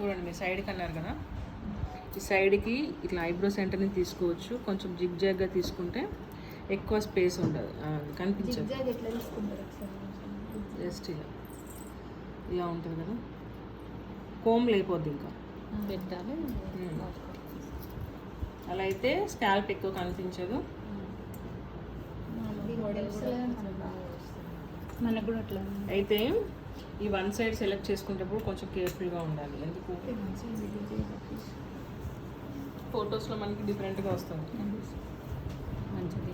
చూడండి మీరు సైడ్కి అన్నారు కదా, ఈ సైడ్కి ఇట్లా ఐబ్రో సెంటర్ని తీసుకోవచ్చు. కొంచెం జిగ్ జాగ్గా తీసుకుంటే ఎక్కువ స్పేస్ ఉండదు, కనిపించదు. జస్ట్ ఇలా ఉంటుంది కదా, కోమ్ లేకపోద్ది ఇంకా పెట్టాలి. అలా అయితే స్కాల్ప్ ఎక్కువ కనిపించదు. మనకు కూడా అట్లా అయితే ఈ వన్ సైడ్ సెలెక్ట్ చేసుకునేటప్పుడు కొంచెం కేర్ఫుల్గా ఉండాలి. ఎందుకు ఫొటోస్లో మనకి డిఫరెంట్గా వస్తుంది. మంచిది.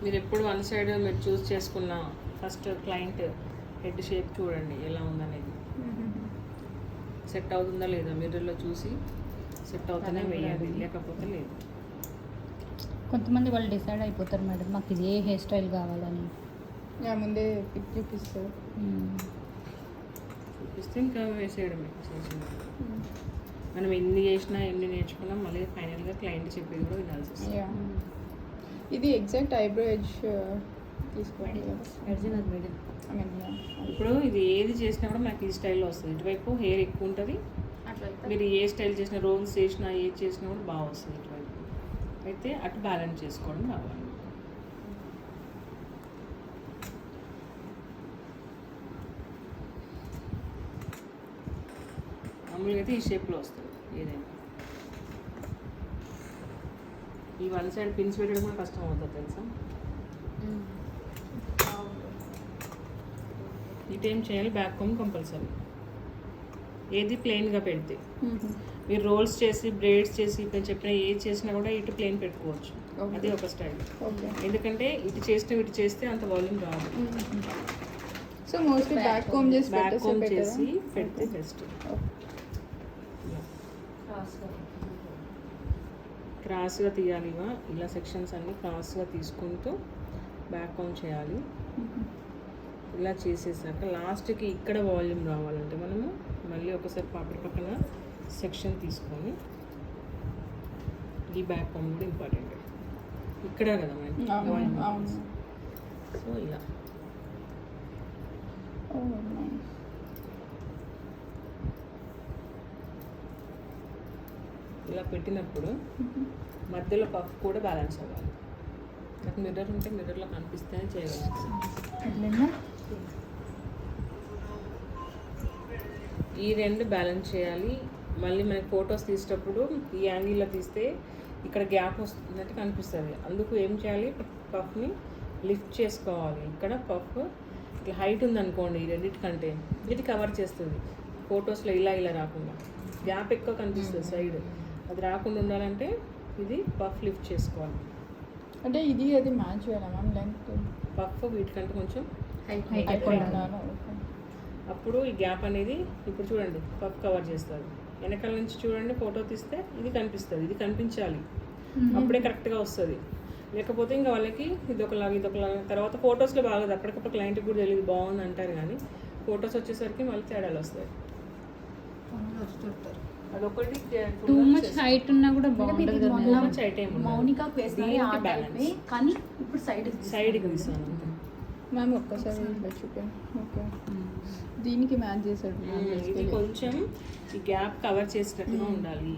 మీరు ఎప్పుడు వన్ సైడ్ మీరు చూస్ చేసుకున్న ఫస్ట్ క్లయింట్ హెడ్ షేప్ చూడండి ఎలా ఉందనేది, సెట్ అవుతుందా లేదా మిర్రర్లో చూసి సెట్ అవుతూనే వేయండి, లేకపోతే లేదు. కొంతమంది వాళ్ళు డిసైడ్ అయిపోతారు మేడం, మాకు ఇది ఏ హెయిర్ స్టైల్ కావాలని. ముందే పిక్ చూపిస్తారు, చూపిస్తే ఇంకా వేసేయడమే. మనం ఎన్ని చేసినా ఎన్ని నేర్చుకున్నా మళ్ళీ ఫైనల్గా క్లయింట్ చెప్పేది కూడా వినాల్సి వస్తుంది. ఇది ఎగ్జాక్ట్ ఐబ్రో ఎడ్జ్ తీసుకోండి. ఇప్పుడు ఇది ఏది చేసినా కూడా మనకి ఈ స్టైల్లో వస్తుంది. ఇటువైపు హెయిర్ ఎక్కువ ఉంటుంది, మీరు ఏ స్టైల్ చేసినా, రోల్స్ చేసినా, ఏది చేసినా కూడా బాగా వస్తుంది ఇటువైపు. అయితే అటు బ్యాలెన్స్ చేసుకోవడం కావాలి. మామూలుగా అయితే ఈ షేప్లో వస్తుంది ఏదైనా. ఈ వన్ సైడ్ పిన్స్ పెట్టడం కూడా కష్టం అవుతుంది తెలుసా. ఇటేం చేయాలి, బ్యాక్ కోమ్ కంపల్సరీ. ఏది ప్లెయిన్గా పెడితే మీరు రోల్స్ చేసి బ్రేడ్స్ చేసి ఇప్పుడు చెప్పిన ఏది చేసినా కూడా ఇటు ప్లెయిన్ పెట్టుకోవచ్చు. అది ఒక స్టైల్. ఎందుకంటే ఇటు చేస్తే ఇటు చేస్తే అంత వాల్యూమ్ రాదు. సో మోస్ట్లీ బ్యాక్ కోమ్ చేసి పెడితే బెస్ట్. క్రాస్గా తీయాలి, ఇలా సెక్షన్స్ అన్నీ క్రాస్గా తీసుకుంటూ బ్యాక్ కోమ్ చేయాలి. ఇలా చేసేసాక లాస్ట్కి ఇక్కడ వాల్యూమ్ రావాలంటే మనము మళ్ళీ ఒకసారి పాపడి పక్కన సెక్షన్ తీసుకొని, ఈ బ్యాక్ కోమ్ కూడా ఇంపార్టెంట్ ఇక్కడ కదా మనకి. సో ఇలా ఇలా పెట్టినప్పుడు మధ్యలో పఫ్ కూడా బ్యాలెన్స్ అవ్వాలి. నాకు మిర్రర్ ఉంటే మిర్రర్లో కనిపిస్తేనే చేయగలుగుతాను. ఈ రెండు బ్యాలెన్స్ చేయాలి. మళ్ళీ మనకి ఫొటోస్ తీసేటప్పుడు ఈ యాంగిల్లో తీస్తే ఇక్కడ గ్యాప్ వస్తున్నట్టు కనిపిస్తుంది. అందుకు ఏం చేయాలి, పఫ్ని లిఫ్ట్ చేసుకోవాలి. ఇక్కడ పఫ్ ఇట్లా హైట్ ఉందనుకోండి, ఈ రెండింటికంటే ఇది కవర్ చేస్తుంది. ఫొటోస్లో ఇలా ఇలా రాకుండా గ్యాప్ ఎక్కువ కనిపిస్తుంది సైడ్, అది రాకుండా ఉండాలంటే ఇది పఫ్ లిఫ్ట్ చేసుకోవాలి. అంటే ఇది అది మ్యాచ్ చేయాలా మ్యామ్ లెంత్? పఫ్ వీటికంటే కొంచెం హైట్ అప్పుడు ఈ గ్యాప్ అనేది ఇప్పుడు చూడండి పఫ్ కవర్ చేస్తుంది. వెనకాల నుంచి చూడండి ఫోటో తీస్తే ఇది కనిపిస్తుంది, ఇది కనిపించాలి, అప్పుడే కరెక్ట్గా వస్తుంది. లేకపోతే ఇంకా వాళ్ళకి ఇదొకలాగా తర్వాత ఫొటోస్లో బాగోదు. అప్పటికప్పుడు క్లయింట్కి కూడా తెలియదు బాగుంది అంటారు, కానీ ఫొటోస్ వచ్చేసరికి మళ్ళీ తేడాలు వస్తాయి. అదొకటి టూ మచ్ హైట్ ఉన్నా కూడా బాగుంటుంది. కానీ ఇప్పుడు సైడ్కి తీసాను మ్యామ్ ఒక్కసారి చూపించండి. ఓకే, దీనికి మ్యాచ్ చేశాడు. ఇది కొంచెం ఈ గ్యాప్ కవర్ చేసేటట్టుగా ఉండాలి.